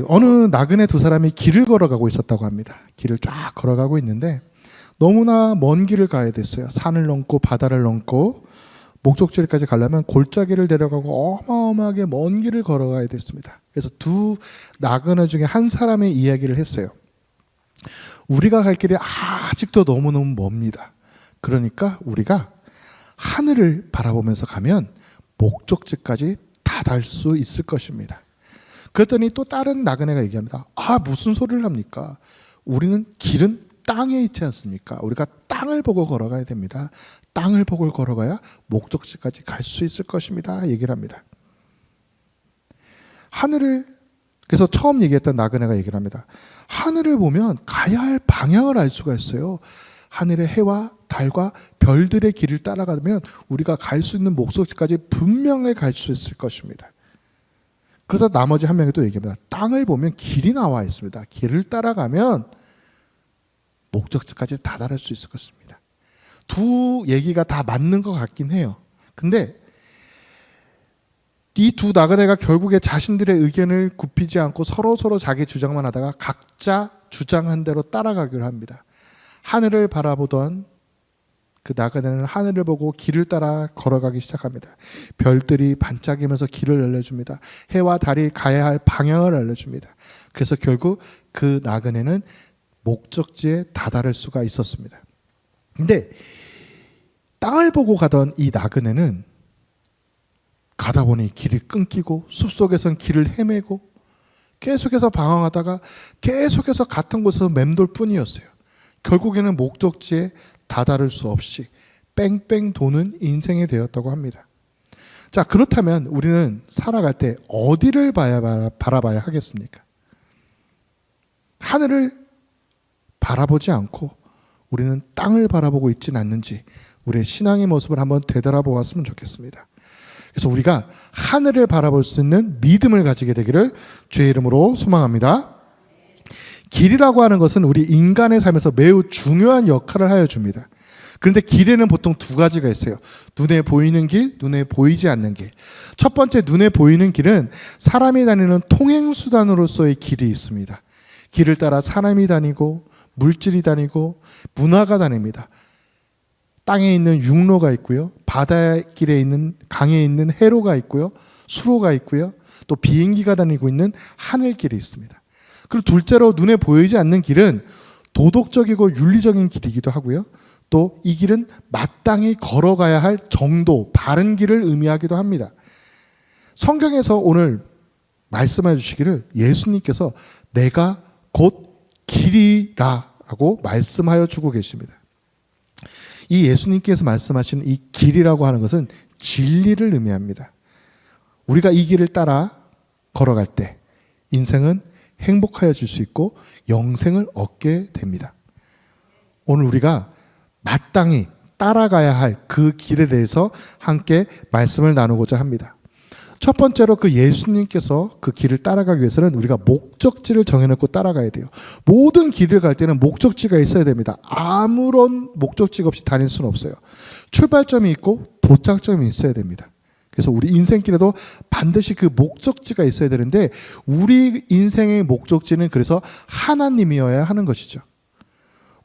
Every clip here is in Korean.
어느 나그네 두 사람이 길을 걸어가고 있었다고 합니다. 길을 쫙 걸어가고 있는데 너무나 먼 길을 가야 됐어요. 산을 넘고 바다를 넘고 목적지까지 가려면 골짜기를 내려가고 어마어마하게 먼 길을 걸어가야 됐습니다. 그래서 두 나그네 중에 한 사람의 이야기를 했어요. 우리가 갈 길이 아직도 너무너무 멉니다. 그러니까 우리가 하늘을 바라보면서 가면 목적지까지 다다를 수 있을 것입니다. 그랬더니 또 다른 나그네가 얘기합니다. 무슨 소리를 합니까? 우리는 길은 땅에 있지 않습니까? 우리가 땅을 보고 걸어가야 됩니다. 땅을 보고 걸어가야 목적지까지 갈 수 있을 것입니다. 얘기를 합니다. 그래서 처음 얘기했던 나그네가 얘기를 합니다. 하늘을 보면 가야 할 방향을 알 수가 있어요. 하늘의 해와 달과 별들의 길을 따라가면 우리가 갈 수 있는 목적지까지 분명히 갈 수 있을 것입니다. 그래서 나머지 한 명이 또 얘기합니다. 땅을 보면 길이 나와 있습니다. 길을 따라가면 목적지까지 다다를 수 있을 것입니다. 두 얘기가 다 맞는 것 같긴 해요. 근데 이 두 나그네가 결국에 자신들의 의견을 굽히지 않고 서로 자기 주장만 하다가 각자 주장한 대로 따라가기로 합니다. 하늘을 바라보던 그 나그네는 하늘을 보고 길을 따라 걸어가기 시작합니다. 별들이 반짝이면서 길을 알려줍니다. 해와 달이 가야 할 방향을 알려줍니다. 그래서 결국 그 나그네는 목적지에 다다를 수가 있었습니다. 근데 땅을 보고 가던 이 나그네는 가다 보니 길이 끊기고 숲속에선 길을 헤매고 계속해서 방황하다가 계속해서 같은 곳에서 맴돌 뿐이었어요. 결국에는 목적지에 다다를 수 없이 뺑뺑 도는 인생이 되었다고 합니다. 자, 그렇다면 우리는 살아갈 때 어디를 바라봐야 하겠습니까? 하늘을 바라보지 않고 우리는 땅을 바라보고 있지는 않는지 우리의 신앙의 모습을 한번 되돌아보았으면 좋겠습니다. 그래서 우리가 하늘을 바라볼 수 있는 믿음을 가지게 되기를 주의 이름으로 소망합니다. 길이라고 하는 것은 우리 인간의 삶에서 매우 중요한 역할을 하여 줍니다. 그런데 길에는 보통 두 가지가 있어요. 눈에 보이는 길, 눈에 보이지 않는 길. 첫 번째 눈에 보이는 길은 사람이 다니는 통행수단으로서의 길이 있습니다. 길을 따라 사람이 다니고 물질이 다니고 문화가 다닙니다. 땅에 있는 육로가 있고요. 바닷길에 있는 강에 있는 해로가 있고요. 수로가 있고요. 또 비행기가 다니고 있는 하늘길이 있습니다. 그리고 둘째로 눈에 보이지 않는 길은 도덕적이고 윤리적인 길이기도 하고요. 또 이 길은 마땅히 걸어가야 할 정도, 바른 길을 의미하기도 합니다. 성경에서 오늘 말씀해 주시기를 예수님께서 내가 곧 길이라고 말씀하여 주고 계십니다. 이 예수님께서 말씀하신 이 길이라고 하는 것은 진리를 의미합니다. 우리가 이 길을 따라 걸어갈 때 인생은 행복하여질 수 있고 영생을 얻게 됩니다. 오늘 우리가 마땅히 따라가야 할 그 길에 대해서 함께 말씀을 나누고자 합니다. 첫 번째로 그 예수님께서 그 길을 따라가기 위해서는 우리가 목적지를 정해놓고 따라가야 돼요. 모든 길을 갈 때는 목적지가 있어야 됩니다. 아무런 목적지가 없이 다닐 수는 없어요. 출발점이 있고 도착점이 있어야 됩니다. 그래서 우리 인생길에도 반드시 그 목적지가 있어야 되는데 우리 인생의 목적지는 그래서 하나님이어야 하는 것이죠.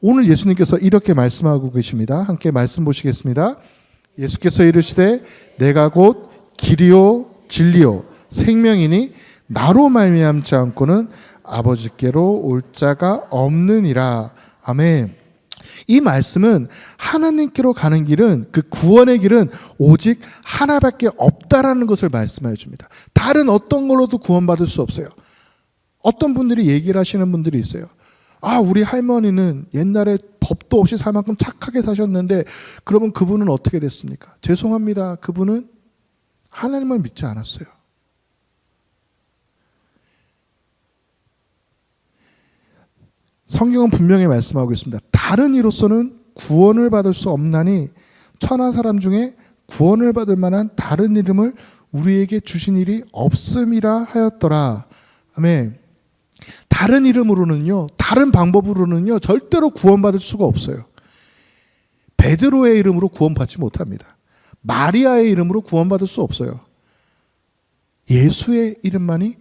오늘 예수님께서 이렇게 말씀하고 계십니다. 함께 말씀 보시겠습니다. 예수께서 이르시되 내가 곧 길이요 진리요 생명이니 나로 말미암지 않고는 아버지께로 올 자가 없느니라. 아멘. 이 말씀은 하나님께로 가는 길은 그 구원의 길은 오직 하나밖에 없다라는 것을 말씀해 줍니다. 다른 어떤 걸로도 구원받을 수 없어요. 어떤 분들이 얘기를 하시는 분들이 있어요. 우리 할머니는 옛날에 법도 없이 살 만큼 착하게 사셨는데 그러면 그분은 어떻게 됐습니까? 죄송합니다. 그분은 하나님을 믿지 않았어요. 성경은 분명히 말씀하고 있습니다. 다른 이로서는 구원을 받을 수 없나니 천하 사람 중에 구원을 받을 만한 다른 이름을 우리에게 주신 일이 없음이라 하였더라. 아멘. 다른 이름으로는요, 다른 방법으로는요, 절대로 구원받을 수가 없어요. 베드로의 이름으로 구원받지 못합니다. 마리아의 이름으로 구원받을 수 없어요. 예수의 이름만이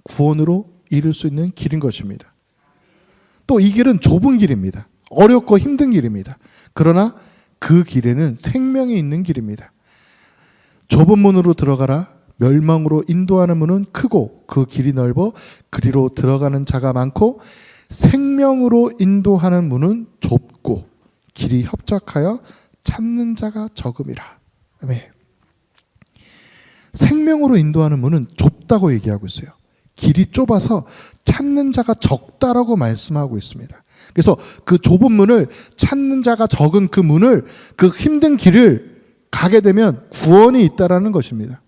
구원으로 이룰 수 있는 길인 것입니다. 또 이 길은 좁은 길입니다. 어렵고 힘든 길입니다. 그러나 그 길에는 생명이 있는 길입니다. 좁은 문으로 들어가라. 멸망으로 인도하는 문은 크고 그 길이 넓어 그리로 들어가는 자가 많고 생명으로 인도하는 문은 좁고 길이 협착하여 찾는 자가 적음이라. 아멘. 생명으로 인도하는 문은 좁다고 얘기하고 있어요. 길이 좁아서 찾는 자가 적다라고 말씀하고 있습니다. 그래서 그 좁은 문을 찾는 자가 적은 그 문을, 그 힘든 길을 가게 되면 구원이 있다라는 것입니다.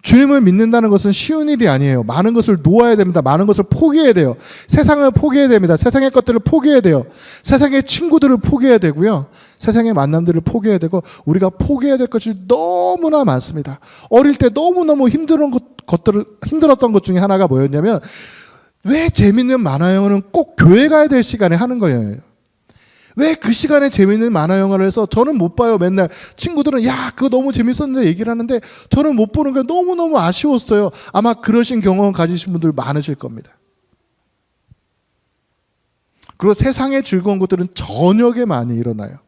주님을 믿는다는 것은 쉬운 일이 아니에요. 많은 것을 놓아야 됩니다. 많은 것을 포기해야 돼요. 세상을 포기해야 됩니다. 세상의 것들을 포기해야 돼요. 세상의 친구들을 포기해야 되고요. 세상의 만남들을 포기해야 되고, 우리가 포기해야 될 것이 너무나 많습니다. 어릴 때 너무너무 힘들었던 것 중에 하나가 뭐였냐면, 왜 재밌는 만화 영화는 꼭 교회 가야 될 시간에 하는 거예요. 왜 그 시간에 재밌는 만화 영화를 해서 저는 못 봐요. 맨날 친구들은 야 그거 너무 재밌었는데 얘기를 하는데 저는 못 보는 게 너무너무 아쉬웠어요. 아마 그러신 경험 가지신 분들 많으실 겁니다. 그리고 세상의 즐거운 것들은 저녁에 많이 일어나요.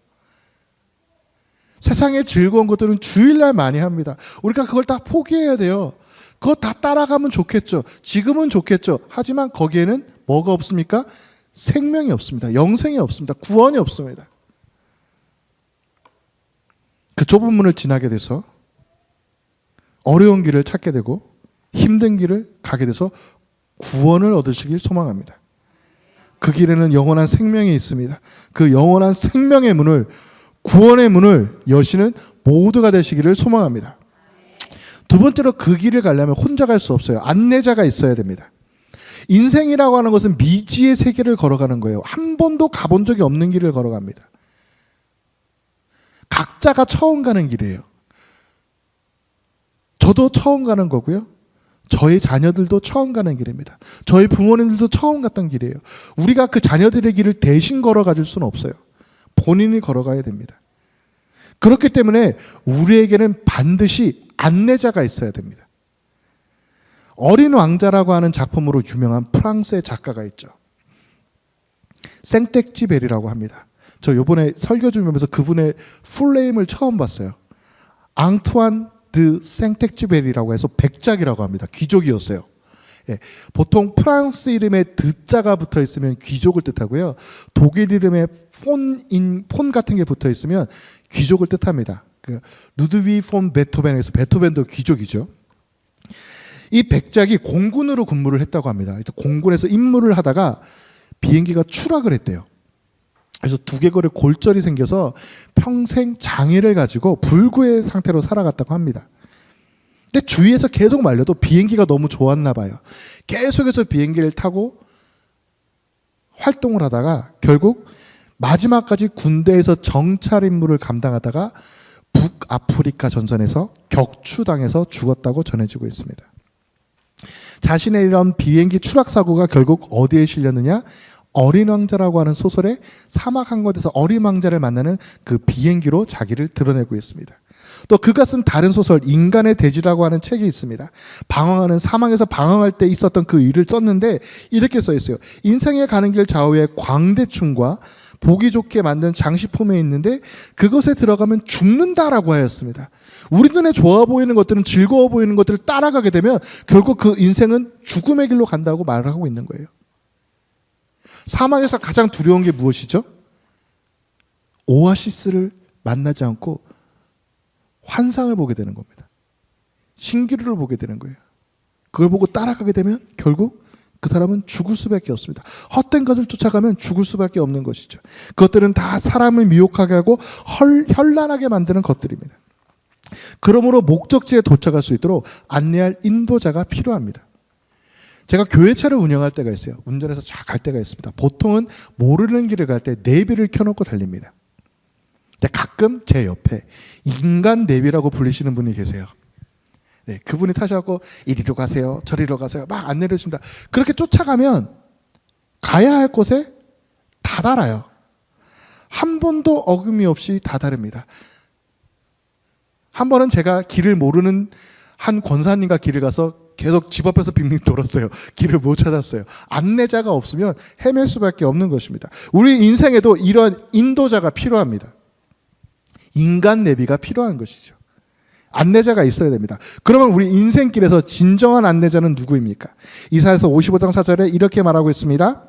세상의 즐거운 것들은 주일날 많이 합니다. 우리가 그걸 다 포기해야 돼요. 그거 다 따라가면 좋겠죠. 지금은 좋겠죠. 하지만 거기에는 뭐가 없습니까? 생명이 없습니다. 영생이 없습니다. 구원이 없습니다. 그 좁은 문을 지나게 돼서 어려운 길을 찾게 되고 힘든 길을 가게 돼서 구원을 얻으시길 소망합니다. 그 길에는 영원한 생명이 있습니다. 그 영원한 생명의 문을, 구원의 문을 여시는 모두가 되시기를 소망합니다. 두 번째로 그 길을 가려면 혼자 갈 수 없어요. 안내자가 있어야 됩니다. 인생이라고 하는 것은 미지의 세계를 걸어가는 거예요. 한 번도 가본 적이 없는 길을 걸어갑니다. 각자가 처음 가는 길이에요. 저도 처음 가는 거고요. 저희 자녀들도 처음 가는 길입니다. 저희 부모님들도 처음 갔던 길이에요. 우리가 그 자녀들의 길을 대신 걸어가 줄 수는 없어요. 본인이 걸어가야 됩니다. 그렇기 때문에 우리에게는 반드시 안내자가 있어야 됩니다. 어린 왕자라고 하는 작품으로 유명한 프랑스의 작가가 있죠. 생텍쥐베리라고 합니다. 저 요번에 설교 준비하면서 그분의 풀네임을 처음 봤어요. 앙투안 드 생텍쥐베리라고 해서 백작이라고 합니다. 귀족이었어요. 예, 보통 프랑스 이름에 드자가 붙어 있으면 귀족을 뜻하고요. 독일 이름에 폰 같은 게 붙어 있으면 귀족을 뜻합니다. 그 루드비 폰 베토벤에서 베토벤도 귀족이죠. 이 백작이 공군으로 근무를 했다고 합니다. 그래서 공군에서 임무를 하다가 비행기가 추락을 했대요. 그래서 두개골에 골절이 생겨서 평생 장애를 가지고 불구의 상태로 살아갔다고 합니다. 근데 주위에서 계속 말려도 비행기가 너무 좋았나 봐요. 계속해서 비행기를 타고 활동을 하다가 결국 마지막까지 군대에서 정찰 임무를 감당하다가 북아프리카 전선에서 격추당해서 죽었다고 전해지고 있습니다. 자신의 이런 비행기 추락 사고가 결국 어디에 실렸느냐? 어린 왕자라고 하는 소설의 사막 한 곳에서 어린 왕자를 만나는 그 비행기로 자기를 드러내고 있습니다. 또 그가 쓴 다른 소설 인간의 대지라고 하는 책이 있습니다. 방황하는 사막에서 방황할 때 있었던 그 일을 썼는데 이렇게 써 있어요. 인생에 가는 길 좌우에 광대충과 보기 좋게 만든 장식품에 있는데 그것에 들어가면 죽는다라고 하였습니다. 우리 눈에 좋아 보이는 것들은, 즐거워 보이는 것들을 따라가게 되면 결국 그 인생은 죽음의 길로 간다고 말을 하고 있는 거예요. 사막에서 가장 두려운 게 무엇이죠? 오아시스를 만나지 않고 환상을 보게 되는 겁니다. 신기루를 보게 되는 거예요. 그걸 보고 따라가게 되면 결국 그 사람은 죽을 수밖에 없습니다. 헛된 것을 쫓아가면 죽을 수밖에 없는 것이죠. 그것들은 다 사람을 미혹하게 하고 현란하게 만드는 것들입니다. 그러므로 목적지에 도착할 수 있도록 안내할 인도자가 필요합니다. 제가 교회차를 운영할 때가 있어요. 운전해서 쫙 갈 때가 있습니다. 보통은 모르는 길을 갈 때 내비를 켜놓고 달립니다. 근데 가끔 제 옆에 인간 내비라고 불리시는 분이 계세요. 네, 그분이 타셔서 이리로 가세요, 저리로 가세요 막 안내를 해줍니다. 그렇게 쫓아가면 가야 할 곳에 다다라요. 한 번도 어금이 없이 다다릅니다. 한 번은 제가 길을 모르는 한 권사님과 길을 가서 계속 집 앞에서 빙빙 돌았어요. 길을 못 찾았어요. 안내자가 없으면 헤맬 수밖에 없는 것입니다. 우리 인생에도 이런 인도자가 필요합니다. 인간 내비가 필요한 것이죠. 안내자가 있어야 됩니다. 그러면 우리 인생길에서 진정한 안내자는 누구입니까? 이사야서 55장 4절에 이렇게 말하고 있습니다.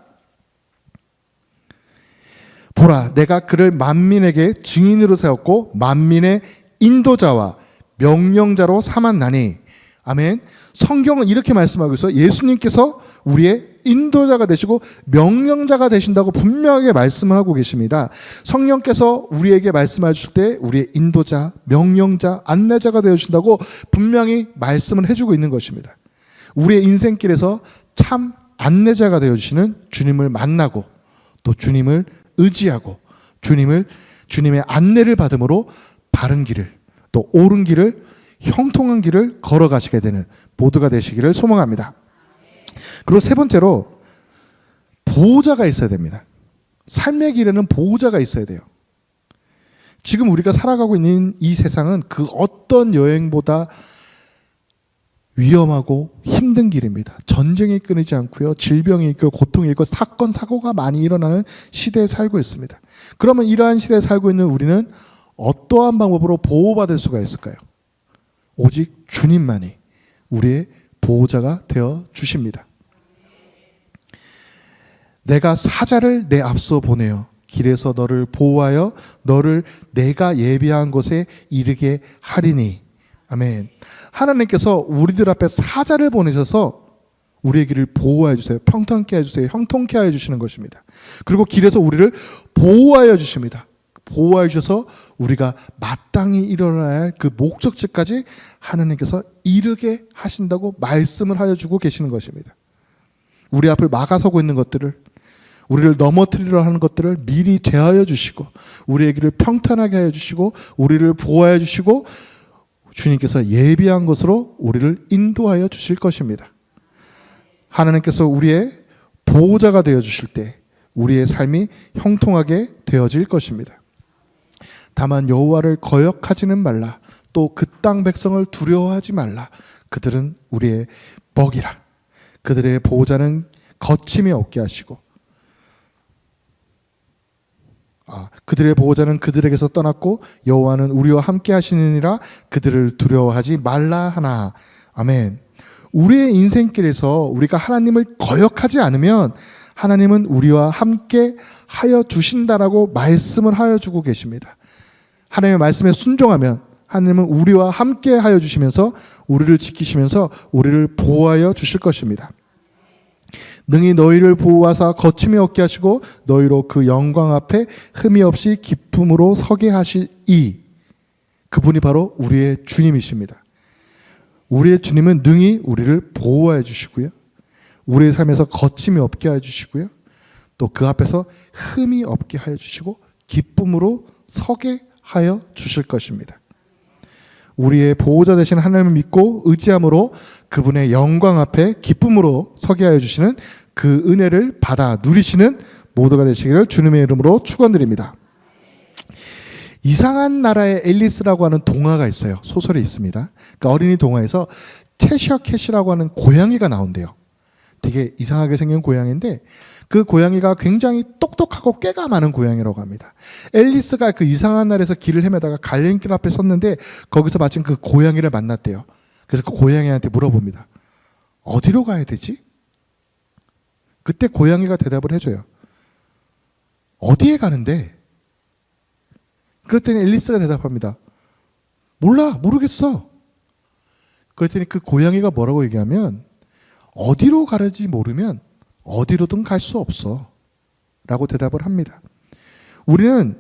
보라, 내가 그를 만민에게 증인으로 세웠고 만민의 인도자와 명령자로 삼았나니. 아멘. 성경은 이렇게 말씀하고 있어요. 예수님께서 우리의 인도자가 되시고 명령자가 되신다고 분명하게 말씀을 하고 계십니다. 성령께서 우리에게 말씀해 주실 때 우리의 인도자, 명령자, 안내자가 되어주신다고 분명히 말씀을 해주고 있는 것입니다. 우리의 인생길에서 참 안내자가 되어주시는 주님을 만나고 또 주님을 의지하고 주님의 안내를 받음으로 바른 길을 또 옳은 길을 형통한 길을 걸어가시게 되는 모두가 되시기를 소망합니다. 그리고 세 번째로 보호자가 있어야 됩니다. 삶의 길에는 보호자가 있어야 돼요. 지금 우리가 살아가고 있는 이 세상은 그 어떤 여행보다 위험하고 힘든 길입니다. 전쟁이 끊이지 않고요. 질병이 있고 고통이 있고 사건 사고가 많이 일어나는 시대에 살고 있습니다. 그러면 이러한 시대에 살고 있는 우리는 어떠한 방법으로 보호받을 수가 있을까요? 오직 주님만이 우리의 보호자가 되어 주십니다. 내가 사자를 내 앞서 보내어 길에서 너를 보호하여 너를 내가 예비한 곳에 이르게 하리니. 아멘. 하나님께서 우리들 앞에 사자를 보내셔서 우리의 길을 보호해 주세요. 평탄케 해주세요. 형통케 해주시는 것입니다. 그리고 길에서 우리를 보호하여 주십니다. 보호해 주셔서 우리가 마땅히 일어나야 할 그 목적지까지 하나님께서 이르게 하신다고 말씀을 하여 주고 계시는 것입니다. 우리 앞을 막아서고 있는 것들을, 우리를 넘어뜨리려 하는 것들을 미리 제하여 주시고 우리의 길을 평탄하게 하여 주시고 우리를 보호하여 주시고 주님께서 예비한 것으로 우리를 인도하여 주실 것입니다. 하나님께서 우리의 보호자가 되어 주실 때 우리의 삶이 형통하게 되어질 것입니다. 다만 여호와를 거역하지는 말라. 또 그 땅 백성을 두려워하지 말라. 그들은 우리의 먹이라. 그들의 보호자는 거침이 없게 하시고 그들의 보호자는 그들에게서 떠났고 여호와는 우리와 함께 하시느니라. 그들을 두려워하지 말라 하나. 아멘. 우리의 인생길에서 우리가 하나님을 거역하지 않으면 하나님은 우리와 함께 하여 주신다라고 말씀을 하여 주고 계십니다. 하나님의 말씀에 순종하면 하나님은 우리와 함께 하여 주시면서 우리를 지키시면서 우리를 보호하여 주실 것입니다. 능히 너희를 보호하사 거침이 없게 하시고 너희로 그 영광 앞에 흠이 없이 기쁨으로 서게 하실 그분이 바로 우리의 주님이십니다. 우리의 주님은 능히 우리를 보호해 주시고요. 우리의 삶에서 거침이 없게 하여 주시고요. 또 그 앞에서 흠이 없게 하여 주시고 기쁨으로 서게 하여 주실 것입니다. 우리의 보호자 되신 하나님을 믿고 의지함으로 그분의 영광 앞에 기쁨으로 서게 하여 주시는 그 은혜를 받아 누리시는 모두가 되시기를 주님의 이름으로 축원드립니다. 이상한 나라의 앨리스라고 하는 동화가 있어요. 소설이 있습니다. 그러니까 어린이 동화에서 채셔 캣이라고 하는 고양이가 나온대요. 되게 이상하게 생긴 고양이인데 그 고양이가 굉장히 똑똑하고 꾀가 많은 고양이라고 합니다. 앨리스가 그 이상한 나라에서 길을 헤매다가 갈림길 앞에 섰는데 거기서 마침 그 고양이를 만났대요. 그래서 그 고양이한테 물어봅니다. 어디로 가야 되지? 그때 고양이가 대답을 해줘요. 어디에 가는데? 그랬더니 앨리스가 대답합니다. 몰라, 모르겠어. 그랬더니 그 고양이가 뭐라고 얘기하면 어디로 가는지 모르면 어디로든 갈 수 없어 라고 대답을 합니다. 우리는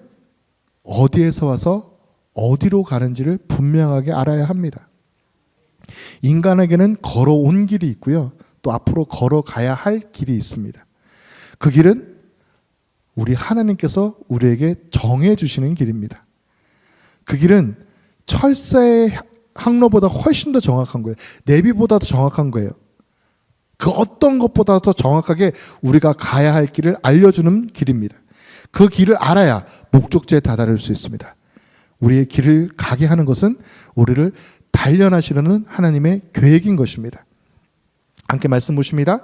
어디에서 와서 어디로 가는지를 분명하게 알아야 합니다. 인간에게는 걸어온 길이 있고요. 또 앞으로 걸어가야 할 길이 있습니다. 그 길은 우리 하나님께서 우리에게 정해주시는 길입니다. 그 길은 철새의 항로보다 훨씬 더 정확한 거예요. 내비보다 더 정확한 거예요. 그 어떤 것보다 더 정확하게 우리가 가야 할 길을 알려주는 길입니다. 그 길을 알아야 목적지에 다다를 수 있습니다. 우리의 길을 가게 하는 것은 우리를 단련하시려는 하나님의 계획인 것입니다. 함께 말씀 보십니다.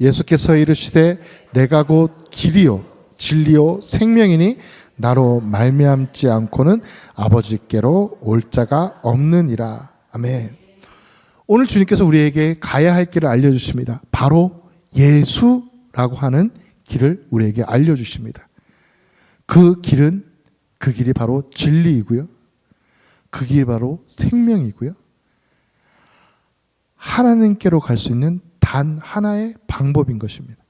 예수께서 이르시되 내가 곧 길이요 진리요 생명이니 나로 말미암지 않고는 아버지께로 올 자가 없느니라. 아멘. 오늘 주님께서 우리에게 가야 할 길을 알려주십니다. 바로 예수라고 하는 길을 우리에게 알려주십니다. 그 길이 바로 진리이고요. 그 길이 바로 생명이고요. 하나님께로 갈 수 있는 단 하나의 방법인 것입니다.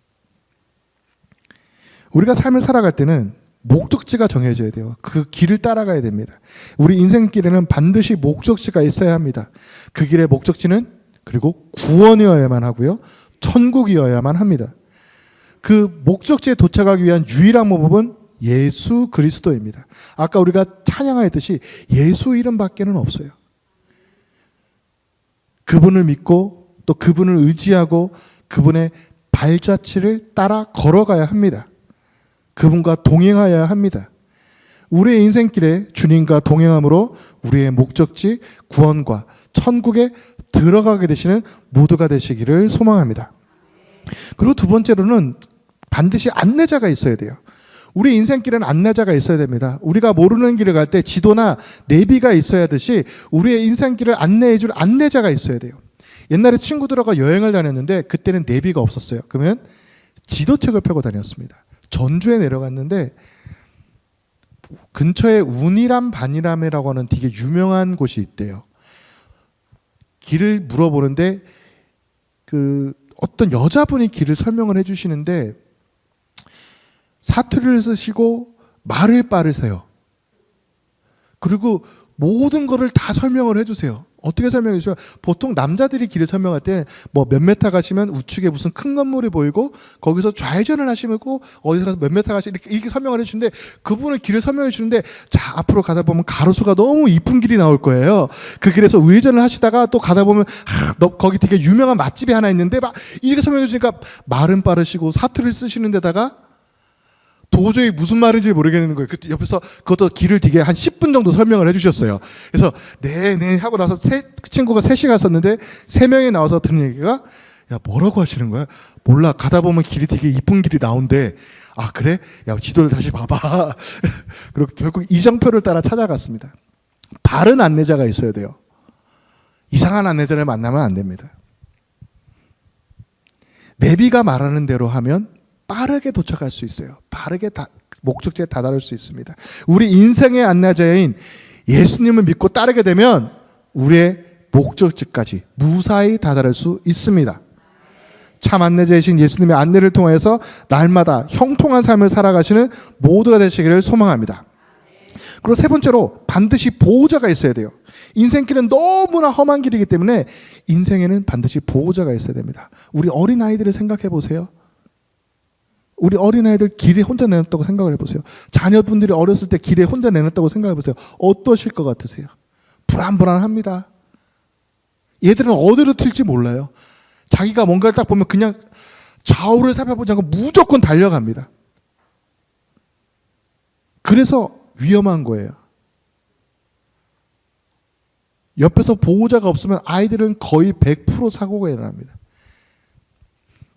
우리가 삶을 살아갈 때는 목적지가 정해져야 돼요. 그 길을 따라가야 됩니다. 우리 인생길에는 반드시 목적지가 있어야 합니다. 그 길의 목적지는 그리고 구원이어야만 하고요. 천국이어야만 합니다. 그 목적지에 도착하기 위한 유일한 방법은 예수 그리스도입니다. 아까 우리가 찬양하였듯이 예수 이름밖에는 없어요. 그분을 믿고 또 그분을 의지하고 그분의 발자취를 따라 걸어가야 합니다. 그분과 동행하여야 합니다. 우리의 인생길에 주님과 동행함으로 우리의 목적지 구원과 천국에 들어가게 되시는 모두가 되시기를 소망합니다. 그리고 두 번째로는 반드시 안내자가 있어야 돼요. 우리 인생길에는 안내자가 있어야 됩니다. 우리가 모르는 길을 갈 때 지도나 내비가 있어야 하듯이 우리의 인생길을 안내해 줄 안내자가 있어야 돼요. 옛날에 친구들하고 여행을 다녔는데 그때는 내비가 없었어요. 그러면 지도책을 펴고 다녔습니다. 전주에 내려갔는데 근처에 운이람 반이람이라고 하는 되게 유명한 곳이 있대요. 길을 물어보는데 그 어떤 여자분이 길을 설명을 해주시는데 사투리를 쓰시고 말을 빠르세요. 그리고 모든 거를 다 설명을 해주세요. 어떻게 설명해 주세요? 보통 남자들이 길을 설명할 때 뭐 몇 메타 가시면 우측에 무슨 큰 건물이 보이고 거기서 좌회전을 하시면 어디서 가서 몇 메타 가시 이렇게 설명을 해주는데 그분은 길을 설명해 주는데 자 앞으로 가다 보면 가로수가 너무 이쁜 길이 나올 거예요. 그 길에서 우회전을 하시다가 또 가다 보면 거기 되게 유명한 맛집이 하나 있는데 막 이렇게 설명해 주니까 말은 빠르시고 사투리를 쓰시는 데다가 도저히 무슨 말인지 모르겠는 거예요. 그때 옆에서 그것도 길을 되게 한 10분 정도 설명을 해주셨어요. 그래서 네 하고 나서 그 친구가 셋이 갔었는데 3명이 나와서 듣는 얘기가 야 뭐라고 하시는 거야? 몰라. 가다 보면 길이 되게 이쁜 길이 나온대. 아 그래? 야 지도를 다시 봐봐. 그리고 결국 이정표를 따라 찾아갔습니다. 바른 안내자가 있어야 돼요. 이상한 안내자를 만나면 안 됩니다. 내비가 말하는 대로 하면 빠르게 도착할 수 있어요. 빠르게 목적지에 다다를 수 있습니다. 우리 인생의 안내자인 예수님을 믿고 따르게 되면 우리의 목적지까지 무사히 다다를 수 있습니다. 참 안내자이신 예수님의 안내를 통해서 날마다 형통한 삶을 살아가시는 모두가 되시기를 소망합니다. 그리고 세 번째로 반드시 보호자가 있어야 돼요. 인생길은 너무나 험한 길이기 때문에 인생에는 반드시 보호자가 있어야 됩니다. 우리 어린아이들을 생각해 보세요. 우리 어린아이들 길에 혼자 내놨다고 생각을 해보세요. 자녀분들이 어렸을 때 길에 혼자 내놨다고 생각해 보세요. 어떠실 것 같으세요? 불안불안합니다. 얘들은 어디로 튈지 몰라요. 자기가 뭔가를 딱 보면 그냥 좌우를 살펴보지 않고 무조건 달려갑니다. 그래서 위험한 거예요. 옆에서 보호자가 없으면 아이들은 거의 100% 사고가 일어납니다.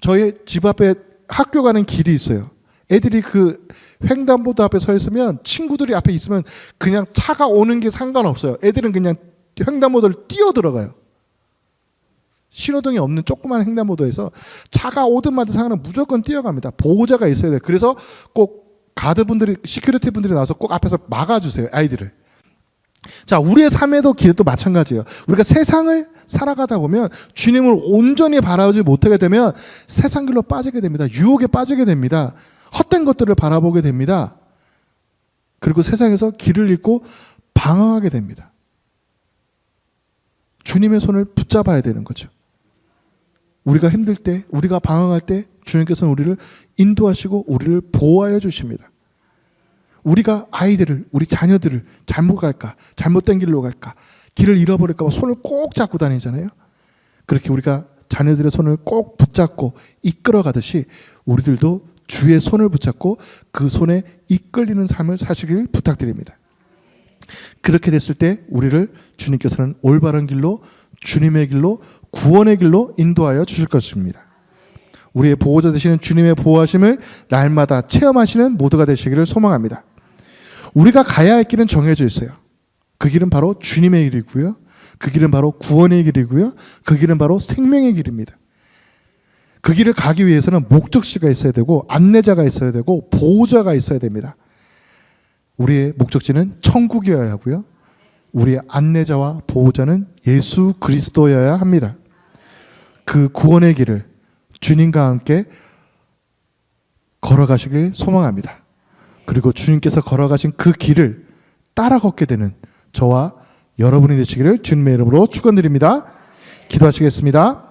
저희 집 앞에 학교 가는 길이 있어요. 애들이 그 횡단보도 앞에 서 있으면 친구들이 앞에 있으면 그냥 차가 오는 게 상관없어요. 애들은 그냥 횡단보도를 뛰어 들어가요. 신호등이 없는 조그만 횡단보도에서 차가 오든 말든 상관없이 무조건 뛰어갑니다. 보호자가 있어야 돼요. 그래서 꼭 가드분들이 시큐리티 분들이 나와서 꼭 앞에서 막아주세요. 아이들을. 자, 우리의 삶에도 길도 마찬가지예요. 우리가 세상을 살아가다 보면 주님을 온전히 바라보지 못하게 되면 세상 길로 빠지게 됩니다. 유혹에 빠지게 됩니다. 헛된 것들을 바라보게 됩니다. 그리고 세상에서 길을 잃고 방황하게 됩니다. 주님의 손을 붙잡아야 되는 거죠. 우리가 힘들 때, 우리가 방황할 때 주님께서는 우리를 인도하시고 우리를 보호하여 주십니다. 우리가 아이들을, 우리 자녀들을 잘못 갈까, 잘못된 길로 갈까, 길을 잃어버릴까 봐 손을 꼭 잡고 다니잖아요. 그렇게 우리가 자녀들의 손을 꼭 붙잡고 이끌어 가듯이 우리들도 주의 손을 붙잡고 그 손에 이끌리는 삶을 사시길 부탁드립니다. 그렇게 됐을 때 우리를 주님께서는 올바른 길로, 주님의 길로, 구원의 길로 인도하여 주실 것입니다. 우리의 보호자 되시는 주님의 보호하심을 날마다 체험하시는 모두가 되시기를 소망합니다. 우리가 가야 할 길은 정해져 있어요. 그 길은 바로 주님의 길이고요. 그 길은 바로 구원의 길이고요. 그 길은 바로 생명의 길입니다. 그 길을 가기 위해서는 목적지가 있어야 되고 안내자가 있어야 되고 보호자가 있어야 됩니다. 우리의 목적지는 천국이어야 하고요. 우리의 안내자와 보호자는 예수 그리스도여야 합니다. 그 구원의 길을 주님과 함께 걸어가시길 소망합니다. 그리고 주님께서 걸어가신 그 길을 따라 걷게 되는 저와 여러분이 되시기를 주님의 이름으로 축원드립니다. 기도하시겠습니다.